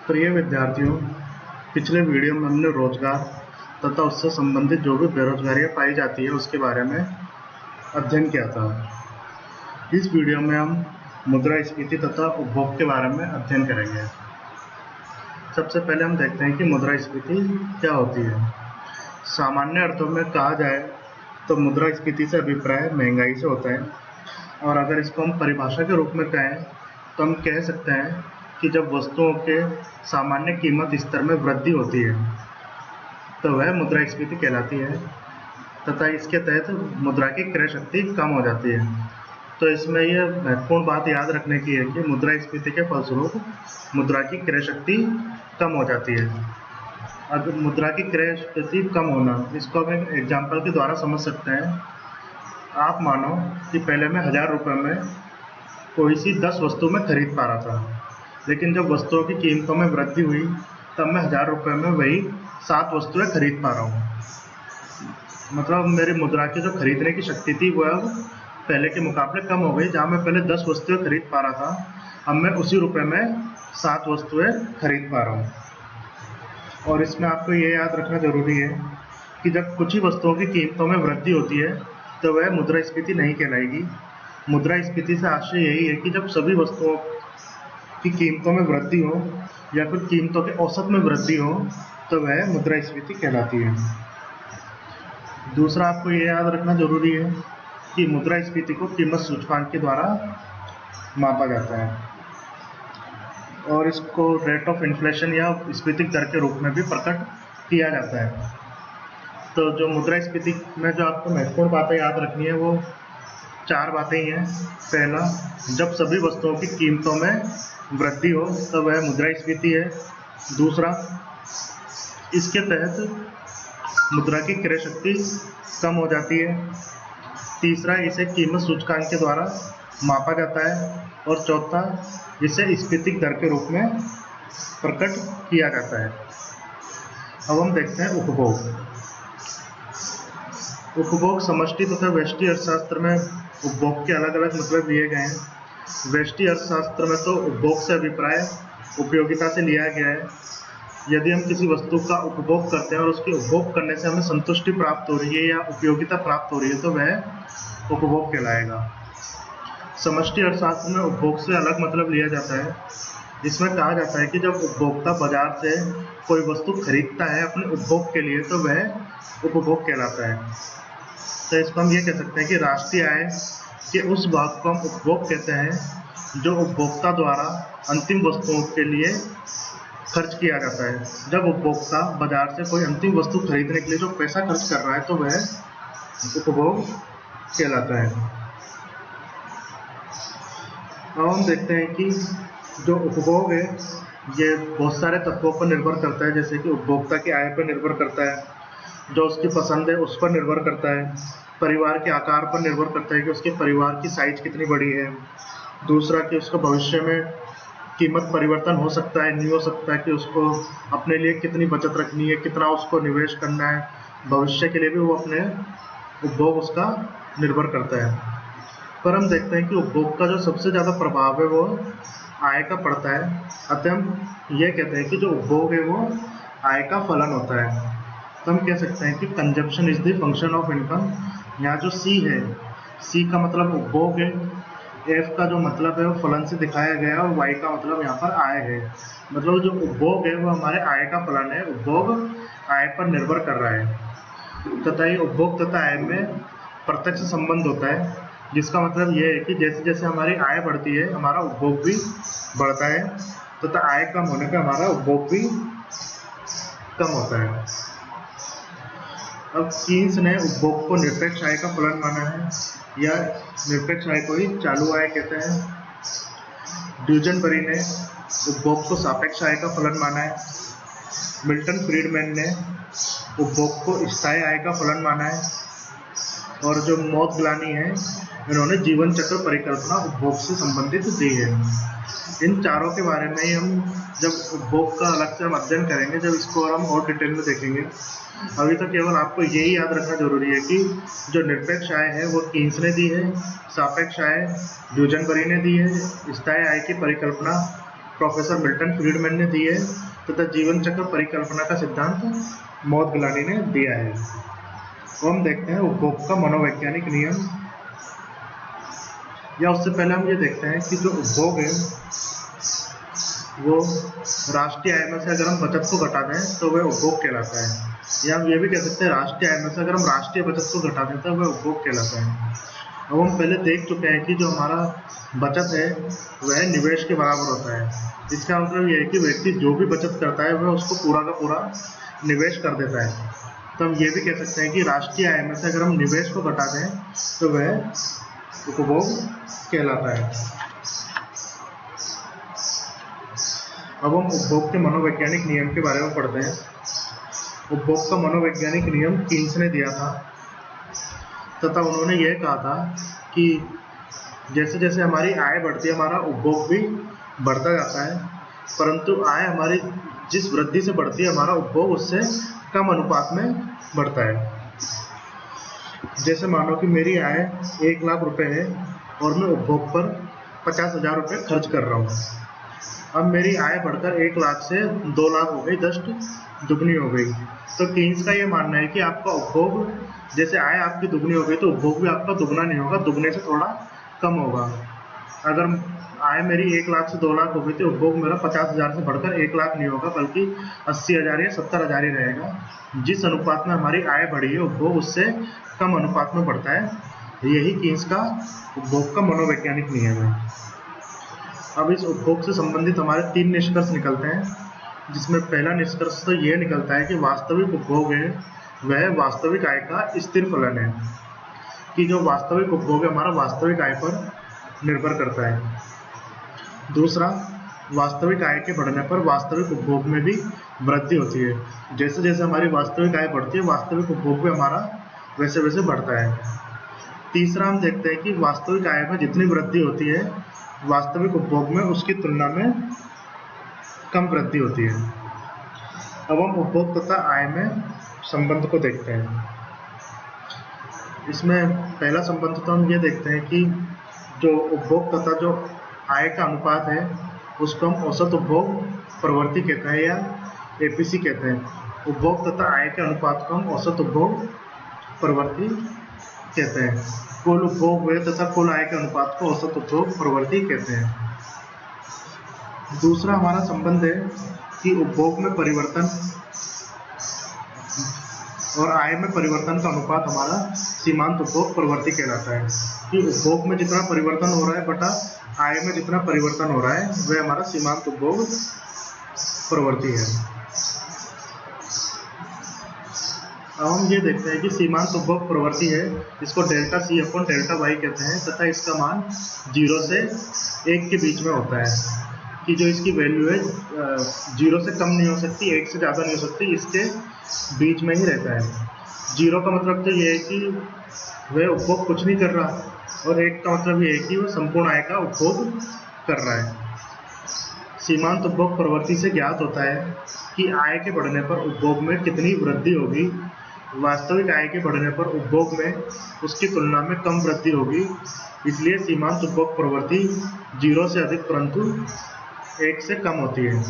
प्रिय विद्यार्थियों, पिछले वीडियो में हमने रोजगार तथा उससे संबंधित जो भी बेरोजगारियां पाई जाती है उसके बारे में अध्ययन किया था। इस वीडियो में हम मुद्रास्फीति तथा उपभोग के बारे में अध्ययन करेंगे। सबसे पहले हम देखते हैं कि मुद्रास्फीति क्या होती है। सामान्य अर्थों में कहा जाए तो मुद्रास्फीति से अभिप्राय महंगाई से होता है, और अगर इसको हम परिभाषा के रूप में कहें तो हम कह सकते हैं कि जब वस्तुओं के सामान्य कीमत स्तर में वृद्धि होती है तो वह मुद्रास्फीति कहलाती है, तथा इसके तहत मुद्रा की क्रय शक्ति कम हो जाती है। तो इसमें यह महत्वपूर्ण बात याद रखने की है कि मुद्रास्फीति के फलस्वरूप मुद्रा की क्रय शक्ति कम हो जाती है। अगर मुद्रा की क्रय शक्ति कम होना, इसको हम एक एग्जाम्पल के द्वारा समझ सकते हैं। आप मानो कि पहले मैं 1000 रुपये में कोई सी 10 वस्तु में खरीद पा रहा था, लेकिन जब वस्तुओं की कीमतों में वृद्धि हुई तब मैं 1000 रुपये में वही 7 वस्तुएं खरीद पा रहा हूँ। मतलब मेरी मुद्रा की जो खरीदने की शक्ति थी वह अब पहले के मुकाबले कम हो गई। जहाँ मैं पहले 10 वस्तुएं खरीद पा रहा था, अब मैं उसी रुपये में 7 वस्तुएं खरीद पा रहा हूँ। और इसमें आपको ये याद रखना जरूरी है कि जब कुछ ही वस्तुओं की कीमतों में वृद्धि होती है तो वह मुद्रास्फीति नहीं कहलाएगी। मुद्रास्फीति से आशय यही है कि जब सभी वस्तुओं की कीमतों में वृद्धि हो या फिर कीमतों के औसत में वृद्धि हो तो वह मुद्रास्फीति कहलाती है। दूसरा, आपको ये याद रखना जरूरी है कि मुद्रास्फीति को कीमत सूचकांक के द्वारा मापा जाता है, और इसको रेट ऑफ इन्फ्लेशन या स्फीतिक दर के रूप में भी प्रकट किया जाता है। तो जो मुद्रास्फीति में जो आपको महत्वपूर्ण बातें याद रखनी है वो 4 बातें ही हैं। पहला, जब सभी वस्तुओं की कीमतों में वृद्धि हो तो वह मुद्रास्फीति है। दूसरा, इसके तहत मुद्रा की क्रय शक्ति कम हो जाती है। तीसरा, इसे कीमत सूचकांक के द्वारा मापा जाता है। और चौथा, इसे स्फीतिक दर के रूप में प्रकट किया जाता है। अब हम देखते हैं उपभोग। उपभोग समष्टि तथा व्यष्टि अर्थशास्त्र में उपभोग के अलग अलग मतलब लिए गए हैं। व्यष्टि अर्थशास्त्र में तो उपभोग से अभिप्राय उपयोगिता से लिया गया है। यदि हम किसी वस्तु का उपभोग करते हैं और उसके उपभोग करने से हमें संतुष्टि प्राप्त हो रही है या उपयोगिता प्राप्त हो रही है तो वह उपभोग कहलाएगा। समष्टि अर्थशास्त्र में उपभोग से अलग मतलब लिया जाता है। इसमें कहा जाता है कि जब उपभोक्ता बाजार से कोई वस्तु खरीदता है अपने उपभोग के लिए तो वह उपभोग कहलाता है। तो इसको हम ये कह सकते हैं कि राष्ट्रीय आय के उस भाग को हम उपभोग कहते हैं जो उपभोक्ता द्वारा अंतिम वस्तुओं के लिए खर्च किया जाता है। जब उपभोक्ता बाजार से कोई अंतिम वस्तु खरीदने के लिए जो पैसा खर्च कर रहा है तो वह उपभोग कहलाता है। अब हम देखते हैं कि जो उपभोग है ये बहुत सारे तत्वों पर निर्भर करता है, जैसे कि उपभोक्ता की आय पर निर्भर करता है, जो उसकी पसंद है उस पर निर्भर करता है, परिवार के आकार पर निर्भर करता है कि उसके परिवार की साइज कितनी बड़ी है। दूसरा, कि उसका भविष्य में कीमत परिवर्तन हो सकता है, नहीं हो सकता है, कि उसको अपने लिए कितनी बचत रखनी है, कितना उसको निवेश करना है, भविष्य के लिए भी वो अपने उपभोग उसका निर्भर करता है। पर हम देखते हैं कि उपभोग का जो सबसे ज़्यादा प्रभाव है वो आय का पड़ता है। अतः हम ये कहते हैं कि जो उपभोग है वो आय का फलन होता है। तो हम कह सकते हैं कि consumption is the function of income. यहाँ जो सी है, सी का मतलब उपभोग है, एफ का जो मतलब है वो फलन से दिखाया गया है, और वाई का मतलब यहाँ पर आय है। मतलब जो उपभोग है वो हमारे आय का फलन है। उपभोग आय पर निर्भर कर रहा है, तथा ये उपभोग तथा आय में प्रत्यक्ष संबंध होता है, जिसका मतलब ये है कि जैसे जैसे हमारी आय बढ़ती है हमारा उपभोग भी बढ़ता है, तथा आय कम होने पर हमारा उपभोग भी कम होता है। अब कीन्स ने उपभोग को निरपेक्ष आय का फलन माना है, या निरपेक्ष आय को ही चालू आय कहते हैं। ड्यूजनबरी ने उपभोग को सापेक्ष आय का फलन माना है। मिल्टन फ्रीडमैन ने उपभोग को स्थायी आय का फलन माना है। और जो मोदग्लानी है, इन्होंने जीवन चक्र परिकल्पना उपभोग से संबंधित दी है। इन चारों के बारे में ही हम जब उपभोग का अलग से हम अध्ययन करेंगे, जब इसको हम और डिटेल में देखेंगे। अभी तो केवल आपको यही याद रखना जरूरी है कि जो निरपेक्ष आय है वो कीन्स ने दी है, सापेक्ष आय ड्यूजनबरी ने दी है, स्थायी आय की परिकल्पना प्रोफेसर मिल्टन फ्रीडमैन ने दी है तथा जीवन चक्र परिकल्पना का सिद्धांत मौदगलानी ने दिया है। तो हम देखते हैं उपभोग का मनोवैज्ञानिक नियम, या उससे पहले हम ये देखते हैं कि जो उपभोग है वो राष्ट्रीय आय में से अगर हम बचत को घटा दें तो वह उपभोग कहलाता है, या हम ये भी कह सकते हैं राष्ट्रीय आय में से अगर हम राष्ट्रीय बचत को घटा दें तो वह उपभोग कहलाता है। अब हम पहले देख चुके हैं कि जो हमारा बचत है वह निवेश के बराबर होता है। इसका मतलब यह है कि व्यक्ति जो भी बचत करता है वह उसको पूरा का पूरा निवेश कर देता है। तो हम ये भी कह सकते हैं कि राष्ट्रीय आय में से अगर हम निवेश को घटा दें तो वह उपभोग कहलाता है। अब हम उपभोग के मनोवैज्ञानिक नियम के बारे में पढ़ते हैं। उपभोग का मनोवैज्ञानिक नियम कीन्स ने दिया था तथा उन्होंने यह कहा था कि जैसे जैसे हमारी आय बढ़ती है हमारा उपभोग भी बढ़ता जाता है, परंतु आय हमारी जिस वृद्धि से बढ़ती है हमारा उपभोग उससे कम अनुपात में बढ़ता है। जैसे मानो कि मेरी आय 1 लाख रुपए है और मैं उपभोग पर 50,000 रुपये खर्च कर रहा हूँ। अब मेरी आय बढ़कर 1 लाख से 2 लाख हो गई, जस्ट दुगनी हो गई। तो कीन्स का ये मानना है कि आपका उपभोग, जैसे आय आपकी दुगनी हो गई तो उपभोग भी आपका दुगना नहीं होगा, दुगने से थोड़ा कम होगा। अगर आय मेरी 1 लाख से 2 लाख हो गई तो उपभोग मेरा 50,000 से बढ़कर 1 लाख नहीं होगा, बल्कि 80,000 या 70,000 ही रहेगा। जिस अनुपात में हमारी आय बढ़ी है उपभोग उससे कम अनुपात में बढ़ता है। यही कीन्स का उपभोग का मनोवैज्ञानिक नियम है। अब इस उपभोग से संबंधित हमारे 3 निष्कर्ष निकलते हैं, जिसमें पहला निष्कर्ष तो यह निकलता है कि वास्तविक उपभोग है वह वास्तविक आय का स्थिर फलन है, कि जो वास्तविक उपभोग है हमारा वास्तविक आय पर निर्भर करता है। दूसरा, वास्तविक आय के बढ़ने पर वास्तविक उपभोग में भी वृद्धि होती है। जैसे जैसे हमारी वास्तविक आय बढ़ती है वास्तविक उपभोग भी हमारा वैसे वैसे बढ़ता है। तीसरा, हम देखते हैं कि वास्तविक आय में जितनी वृद्धि होती है वास्तविक उपभोग में उसकी तुलना में कम वृद्धि होती है। अब हम उपभोग तथा आय में संबंध को देखते हैं। इसमें पहला संबंध तो हम ये देखते हैं कि जो उपभोग तथा जो आय का अनुपात है उसको हम औसत उपभोग प्रवृत्ति कहते हैं या एपीसी कहते हैं। उपभोग तथा आय के अनुपात को हम औसत उपभोग प्रवृत्ति कहते हैं। कुल उपभोग हुए तथा कुल आय के अनुपात को औसत उपभोग प्रवृत्ति कहते हैं। दूसरा हमारा संबंध है कि उपभोग में परिवर्तन और आय में परिवर्तन का अनुपात हमारा सीमांत उपभोग प्रवृत्ति कहलाता है, कि उपभोग में जितना परिवर्तन हो रहा है बटा आय में जितना परिवर्तन हो रहा है वह हमारा सीमांत उपभोग प्रवृत्ति है। अब हम ये देखते हैं कि सीमांत उपभोग प्रवृत्ति है, इसको delta C upon delta Y कहते हैं तथा इसका मान 0 से 1 के बीच में होता है, कि जो इसकी वैल्यू है 0 से कम नहीं हो सकती, 1 से ज़्यादा नहीं हो सकती, इसके बीच में ही रहता है। 0 का मतलब तो ये है कि वह उपभोग कुछ नहीं कर रहा, और 1 का मतलब ये है कि वह संपूर्ण आय का उपभोग कर रहा है। सीमांत उपभोग प्रवृत्ति से ज्ञात होता है कि आय के बढ़ने पर उपभोग में कितनी वृद्धि होगी। वास्तविक आय के बढ़ने पर उपभोग में उसकी तुलना में कम वृद्धि होगी, इसलिए सीमांत उपभोग प्रवृत्ति 0 से अधिक परंतु 1 से कम होती है।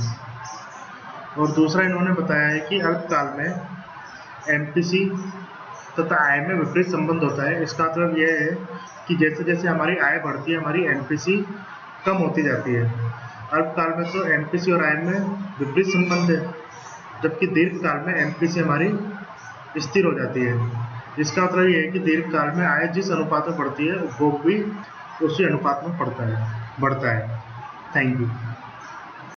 और दूसरा इन्होंने बताया है कि अल्पकाल में एमपीसी तथा आय में विपरीत संबंध होता है। इसका मतलब यह है कि जैसे जैसे हमारी आय बढ़ती है हमारी एमपीसी कम होती जाती है। अल्पकाल में तो एमपीसी और आय में विपरीत संबंध है, जबकि दीर्घकाल में एमपीसी हमारी स्थिर हो जाती है। इसका मतलब यह है कि दीर्घकाल में आय जिस अनुपात में बढ़ती है उपभोग भी उसी अनुपात में बढ़ता है। Thank you.